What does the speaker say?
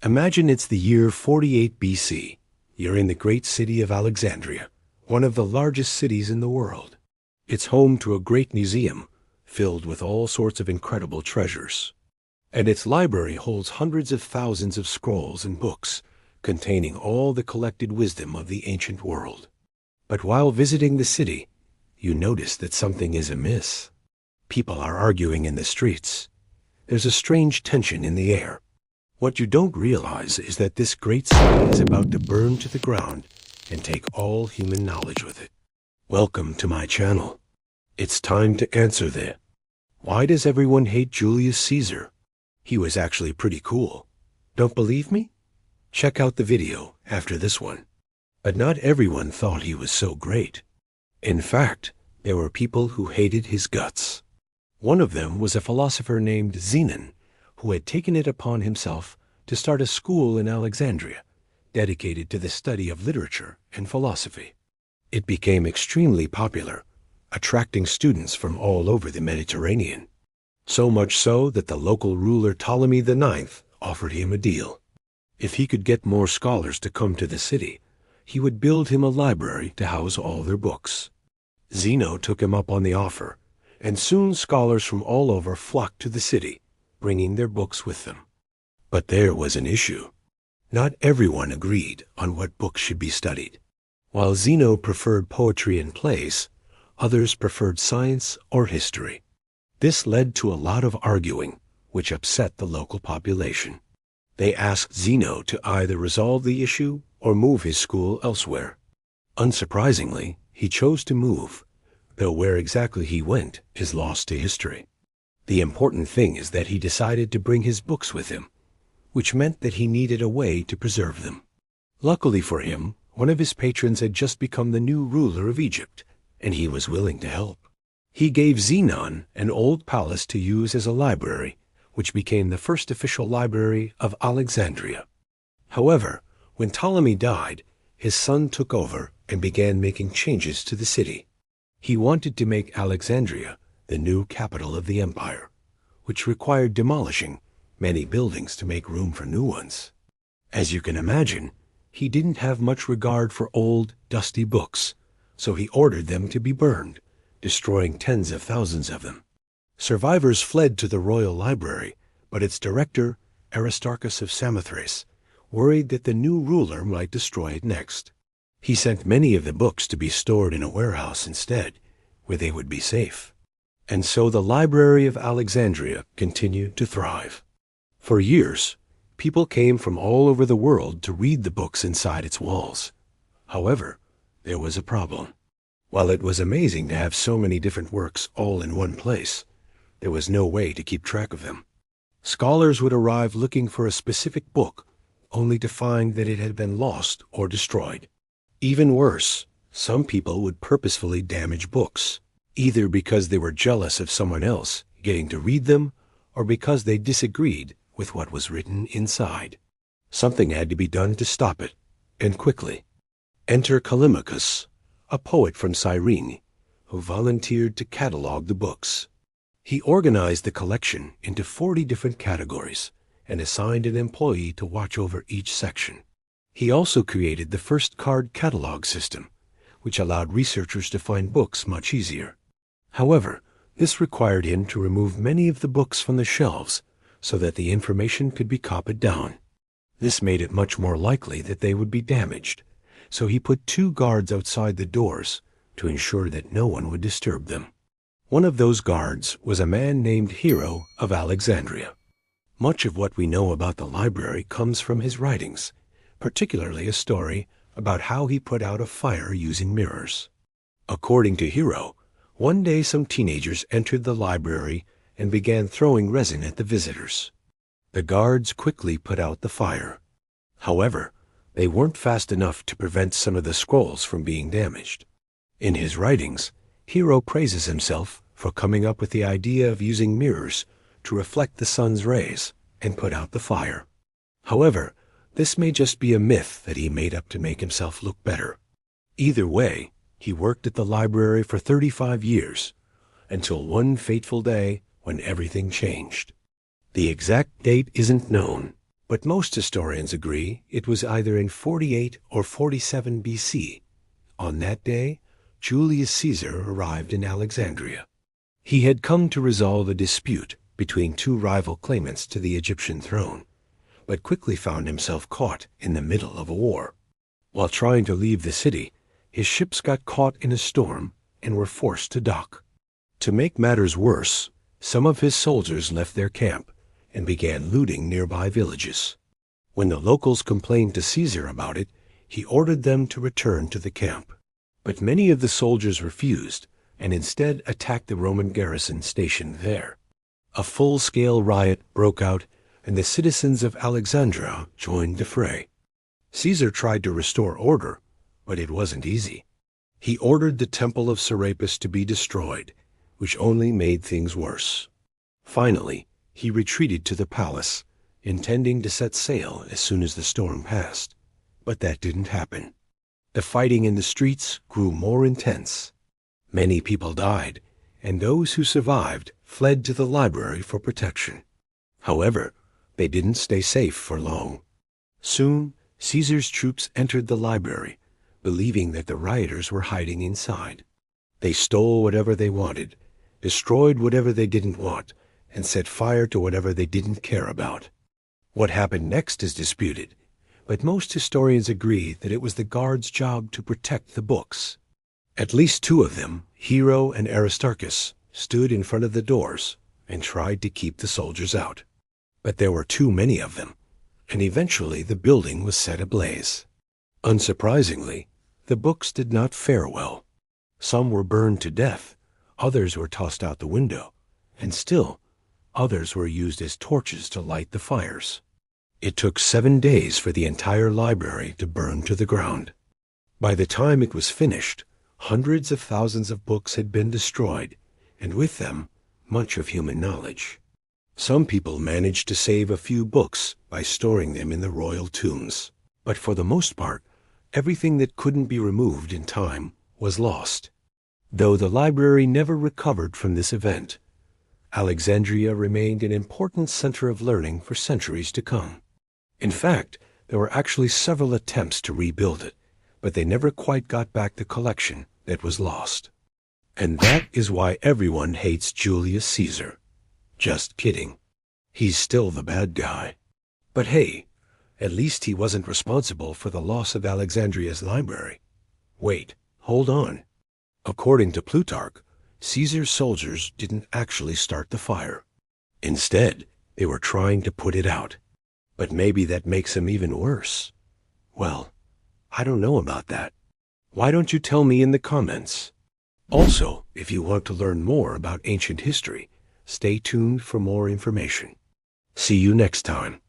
Imagine it's the year 48 BC. You're in the great city of Alexandria, one of the largest cities in the world. It's home to a great museum filled with all sorts of incredible treasures. And its library holds hundreds of thousands of scrolls and books containing all the collected wisdom of the ancient world. But while visiting the city, you notice that something is amiss. People are arguing in the streets. There's a strange tension in the air. What you don't realize is that this great city is about to burn to the ground and take all human knowledge with it. Welcome to my channel. It's time to answer the why does everyone hate Julius Caesar? He was actually pretty cool. Don't believe me? Check out the video after this one. But not everyone thought he was so great. In fact, there were people who hated his guts. One of them was a philosopher named Zenon, who had taken it upon himself to start a school in Alexandria, dedicated to the study of literature and philosophy. It became extremely popular, attracting students from all over the Mediterranean. So much so that the local ruler Ptolemy IX offered him a deal. If he could get more scholars to come to the city, he would build him a library to house all their books. Zeno took him up on the offer, and soon scholars from all over flocked to the city, bringing their books with them. But there was an issue. Not everyone agreed on what books should be studied. While Zeno preferred poetry and plays, others preferred science or history. This led to a lot of arguing, which upset the local population. They asked Zeno to either resolve the issue or move his school elsewhere. Unsurprisingly, he chose to move, though where exactly he went is lost to history. The important thing is that he decided to bring his books with him, which meant that he needed a way to preserve them. Luckily for him, one of his patrons had just become the new ruler of Egypt, and he was willing to help. He gave Zenon an old palace to use as a library, which became the first official library of Alexandria. However, when Ptolemy died, his son took over and began making changes to the city. He wanted to make Alexandria the new capital of the empire, which required demolishing many buildings to make room for new ones. As you can imagine, he didn't have much regard for old, dusty books, so he ordered them to be burned, destroying tens of thousands of them. Survivors fled to the royal library, but its director, Aristarchus of Samothrace, worried that the new ruler might destroy it next. He sent many of the books to be stored in a warehouse instead, where they would be safe. And so the Library of Alexandria continued to thrive. For years, people came from all over the world to read the books inside its walls. However, there was a problem. While it was amazing to have so many different works all in one place, there was no way to keep track of them. Scholars would arrive looking for a specific book, only to find that it had been lost or destroyed. Even worse, some people would purposefully damage books, either because they were jealous of someone else getting to read them, or because they disagreed with what was written inside. Something had to be done to stop it, and quickly. Enter Callimachus, a poet from Cyrene, who volunteered to catalog the books. He organized the collection into 40 different categories and assigned an employee to watch over each section. He also created the first card catalog system, which allowed researchers to find books much easier. However, this required him to remove many of the books from the shelves so that the information could be copied down. This made it much more likely that they would be damaged, so he put 2 guards outside the doors to ensure that no one would disturb them. One of those guards was a man named Hero of Alexandria. Much of what we know about the library comes from his writings, particularly a story about how he put out a fire using mirrors. According to Hero, one day some teenagers entered the library and began throwing resin at the visitors. The guards quickly put out the fire. However, they weren't fast enough to prevent some of the scrolls from being damaged. In his writings, Hero praises himself for coming up with the idea of using mirrors to reflect the sun's rays and put out the fire. However, this may just be a myth that he made up to make himself look better. Either way, he worked at the library for 35 years, until one fateful day when everything changed. The exact date isn't known, but most historians agree it was either in 48 or 47 BC. On that day, Julius Caesar arrived in Alexandria. He had come to resolve a dispute between two rival claimants to the Egyptian throne, but quickly found himself caught in the middle of a war. While trying to leave the city, his ships got caught in a storm and were forced to dock. To make matters worse, some of his soldiers left their camp and began looting nearby villages. When the locals complained to Caesar about it, he ordered them to return to the camp. But many of the soldiers refused and instead attacked the Roman garrison stationed there. A full-scale riot broke out, and the citizens of Alexandria joined the fray. Caesar tried to restore order, but it wasn't easy. He ordered the temple of Serapis to be destroyed, which only made things worse. Finally, he retreated to the palace, intending to set sail as soon as the storm passed. But that didn't happen. The fighting in the streets grew more intense. Many people died, and those who survived fled to the library for protection. However, they didn't stay safe for long. Soon, Caesar's troops entered the library, believing that the rioters were hiding inside. They stole whatever they wanted, destroyed whatever they didn't want, and set fire to whatever they didn't care about. What happened next is disputed, but most historians agree that it was the guards' job to protect the books. At least two of them, Hero and Aristarchus, stood in front of the doors and tried to keep the soldiers out. But there were too many of them, and eventually the building was set ablaze. Unsurprisingly, the books did not fare well. Some were burned to death, others were tossed out the window, and still, others were used as torches to light the fires. It took 7 days for the entire library to burn to the ground. By the time it was finished, hundreds of thousands of books had been destroyed, and with them, much of human knowledge. Some people managed to save a few books by storing them in the royal tombs, but for the most part, everything that couldn't be removed in time was lost. Though the library never recovered from this event, Alexandria remained an important center of learning for centuries to come. In fact, there were actually several attempts to rebuild it, but they never quite got back the collection that was lost. And that is why everyone hates Julius Caesar. Just kidding. He's still the bad guy. But hey, at least he wasn't responsible for the loss of Alexandria's library. Wait, hold on. According to Plutarch, Caesar's soldiers didn't actually start the fire. Instead, they were trying to put it out. But maybe that makes him even worse. Well, I don't know about that. Why don't you tell me in the comments? Also, if you want to learn more about ancient history, stay tuned for more information. See you next time.